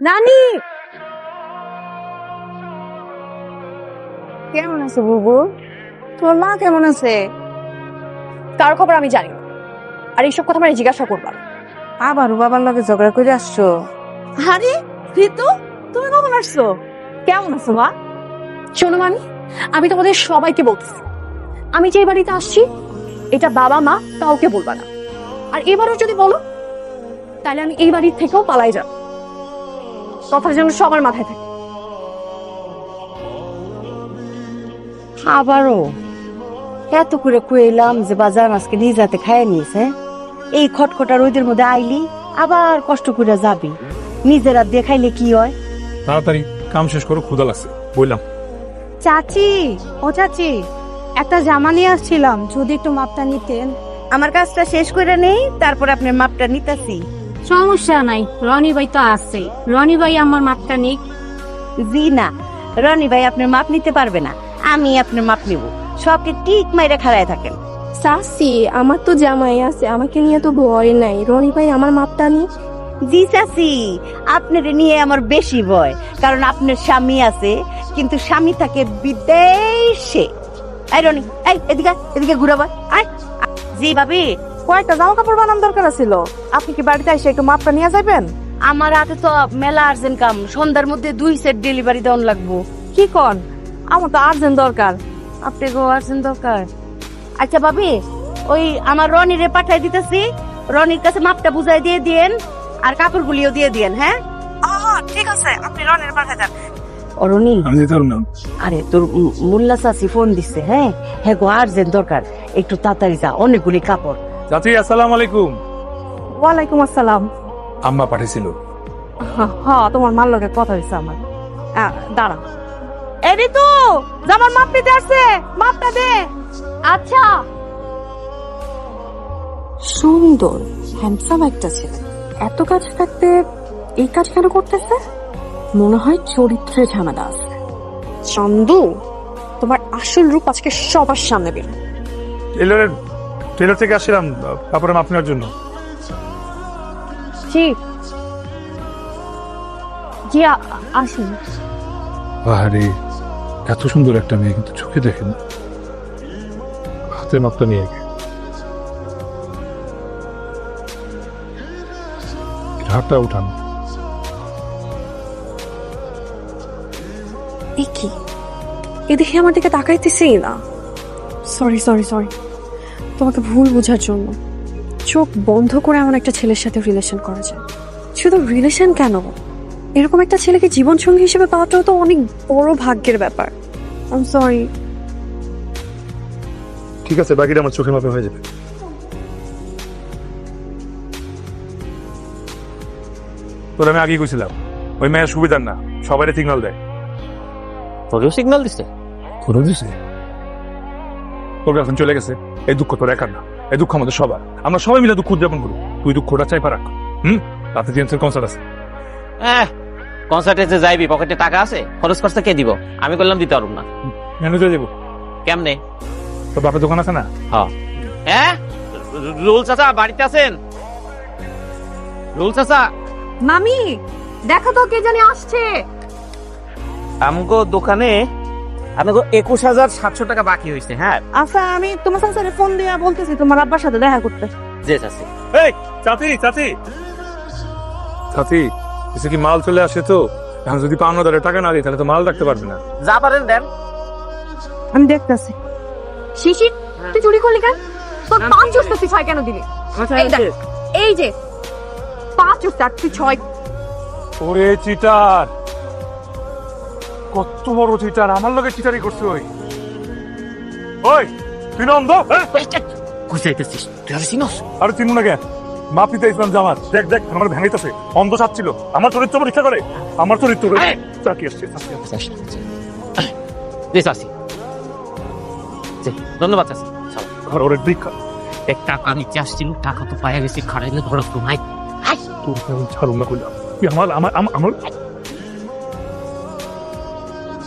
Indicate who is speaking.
Speaker 1: নানি কেমন আছে বুবু? তোমার মা কেমন আছে?
Speaker 2: তার খবর আমি জানি না, আর এইসব কথা মানে জিজ্ঞাসা করবা না।
Speaker 1: আবারও বাবার লগে ঝগড়া করে আসছো?
Speaker 2: আরে ঋতু, তুমি কখন আসছো? কেমন আছো মা? শোনো মামি, আমি তোমাদের সবাইকে বলছি, আমি যে বাড়িতে আসছি এটা বাবা মা কাউকে বলবা না। আর এবারও যদি বলো তাহলে আমি এই বাড়ির থেকেও পালাই যাব। কথা যেন সবার মাথায় থাকে।
Speaker 1: আবারও এত করে কইলাম যে বাজার আজকে নিজ হাতে খাইয়ে নিয়েছে, এই খটখটা রোদের মধ্যে আইলি আবার কষ্ট করে যাবি, নিজের হাত দিয়ে খাইলে কি হয়?
Speaker 3: তাড়াতাড়ি কাম শেষ করো, ক্ষুধা লাগছে বললাম।
Speaker 4: চাচি, ও চাচি, একটা জামা নিয়ে আসছিলাম, যদি একটু মাপটা নিতেন।
Speaker 1: আমার কাজটা শেষ করে নেই, তারপর আপনার মাপটা নিতেছি।
Speaker 4: সমস্যা নাই, রনি ভাই তো আছে, রনি ভাই আমার মাপটা নিক।
Speaker 1: জি না, রনি ভাই আপনার মাপ নিতে পারবে না, আমি আপনার মাপ নিব। সবকে ঠিক মাইরা খাড়ায় থাকেন।
Speaker 4: চাচি, আমার তো জামাই আছে, আমাকে নিয়ে তো ভয় নাই, রনি ভাই আমার মাপটা নিক।
Speaker 1: জি চাচি, আপনার নিয়ে আমার বেশি ভয়, কারণ আপনার স্বামী আছে, কিন্তু স্বামী থাকে বিদেশে। এই রনি, এই এদিকে এদিকে ঘুরাবা। আয়। জি ভাবি,
Speaker 2: কয়েকটা জামা কাপড় বানানোর দরকার ছিল, আপনি কি বাড়িতে এসে একটু মাপটা নিয়ে যাবেন?
Speaker 1: আমার হাতে তো মেলা আর্জেন্ট কাম, সন্ধ্যার মধ্যে 2 সেট ডেলিভারি দেওয়ান লাগবো।
Speaker 2: কি কন? আমার তো আর্জেন্ট দরকার।
Speaker 1: আপনি গো আর্জেন্ট দরকার? আচ্ছা ভাবি, ওই আমার রনিরে পাঠাই দিতেছি, রনির কাছে মাপটা বুঝাই দিয়ে দিয়েন, আর কাপড়গুলিও দিয়ে দিয়েন। হ্যাঁ
Speaker 2: ঠিক আছে, আপনি রনের পাঠায় দেন।
Speaker 1: অরুণী,
Speaker 3: আমি যেতে পারবো না।
Speaker 1: আরে তোর মোল্লা চাচি ফোন দিচ্ছে। হ্যাঁ হ্যাঁ গো, আর্জেন্ট দরকার, একটু তাড়াতাড়ি যা, অনেকগুলি কাপড়।
Speaker 3: চাচি আসসালামু আলাইকুম।
Speaker 2: ওয়ালাইকুম আসসালাম।
Speaker 3: আম্মা পাঠিয়েছিল।
Speaker 2: হ্যাঁ, তোমার মার লগে কথা হয়েছে আমার। দাঁড়া, এই ঋতু, জামার মাপ নিতে আসছে, মাপটা দে।
Speaker 4: আচ্ছা। সুন্দর হ্যান্ডসাম একটা ছেলে, এত কাজ থাকতে এই কাজ কেন করতেছে? মনে হয় চরিত্রে ঝামেলা আছে।
Speaker 2: চন্দু, তোমার আসল রূপ আজকে সবার সামনে বের।
Speaker 3: টেলর থেকে আসছিলাম কাপড়ের মাপ নেওয়ার জন্য।
Speaker 4: জি জি, আসুন।
Speaker 3: আরে এত সুন্দর একটা মেয়ে কিন্তু চোখে দেখেন, হাতের মাপটা নিয়ে গে হাতটা উঠান।
Speaker 2: এ কি, এদিকে আমার দিকে তাকাইতেছেই না। সরি সরি সরি, তোমাকে ভুল বোঝার জন্য। চোখ বন্ধ করে এমন একটা ছেলের সাথে রিলেশন করা যায়। শুধু রিলেশন কেন, এরকম একটা ছেলেকে জীবন সঙ্গী হিসেবে পাওয়াটাও তো অনেক বড় ভাগ্যের ব্যাপার। I am sorry.
Speaker 3: ঠিক আছে, বাকিটা আমার চোখের মাপে হয়ে যাবে। তোর আমি আগেই কইছিলাম, ওই মেয়ের সুবিধার না, সবাই সিগন্যাল দেয়।
Speaker 5: তোকেও সিগন্যাল দিচ্ছে?
Speaker 3: তোরও দিছে? তোর এখন চলে গেছে, এই দুঃখ তোর একার না, এই দুঃখ আমাদের সবার। আমরা সবাই মিলে দুঃখ উদযাপন করি। তুই দুঃখটা চাই পারাক। রাতে জেমসের কনসার্ট আছে।
Speaker 5: কনসার্টে যে যাইবি, পকেটে টাকা আছে, খরচ খরচা কে দিব? আমি করলাম, দিতে পারব না।
Speaker 3: ম্যানেজার যাবো।
Speaker 5: কেমনে?
Speaker 3: তোর বাপের দোকান আছে না?
Speaker 5: হ্যাঁ, রুল চাচা বাড়িতে আছেন? রুল চাচা,
Speaker 2: মামি, দেখো তো কে জানি আসছে।
Speaker 5: আমগো দোকানে আপনাকে 21,700 টাকা বাকি হয়েছে। হ্যাঁ
Speaker 2: আচ্ছা, আমি তোমার সাথে ফোন দিয়ে বলতেছি তোমার আব্বার সাথে দেখা করতে।
Speaker 5: যে চাচি।
Speaker 3: এই চাচি, চাচি, চাচি, এসে কি মাল চলে আসে তো? এখন যদি পাওনাদারের টাকা না দিই তাহলে তো মাল রাখতে পারবে না।
Speaker 5: যা পারেন দেন।
Speaker 2: আমি দেখতেছি। শিশির, তুই চুরি করলি কেন? তোর 5 উস্তা তুই 6 কেন দিলি? এই দেখ, এই যে 5 উস্তা তুই 6।
Speaker 3: ওরে চিটার, কত বড় চিটার! আমার লগে চিটারি করছে ওই। ওই তুই নন্দ,
Speaker 5: বুঝাইতেছিস তুই আর চিনস?
Speaker 3: আরে চিনু না কেন? মাপ নিতে ইসলাম জামাত। দেখ দেখ, আমার ভেঙাইতেছে, অন্ধ চাচ্ছিল। আমার চরিত্র পরীক্ষা করে, আমার চরিত্র চাকি আসছে।
Speaker 5: যে চাচি, ধন্যবাদ চাচি।
Speaker 3: ঘর ওরে দীক্ষা।
Speaker 5: টাকা নিচে আসছিল, টাকা তো পাইয়া গেছি, খাড়াইলে ধরা তো নাই।
Speaker 3: তোর ছাড়ুন না কইলাম। তুই আমার আমার আমার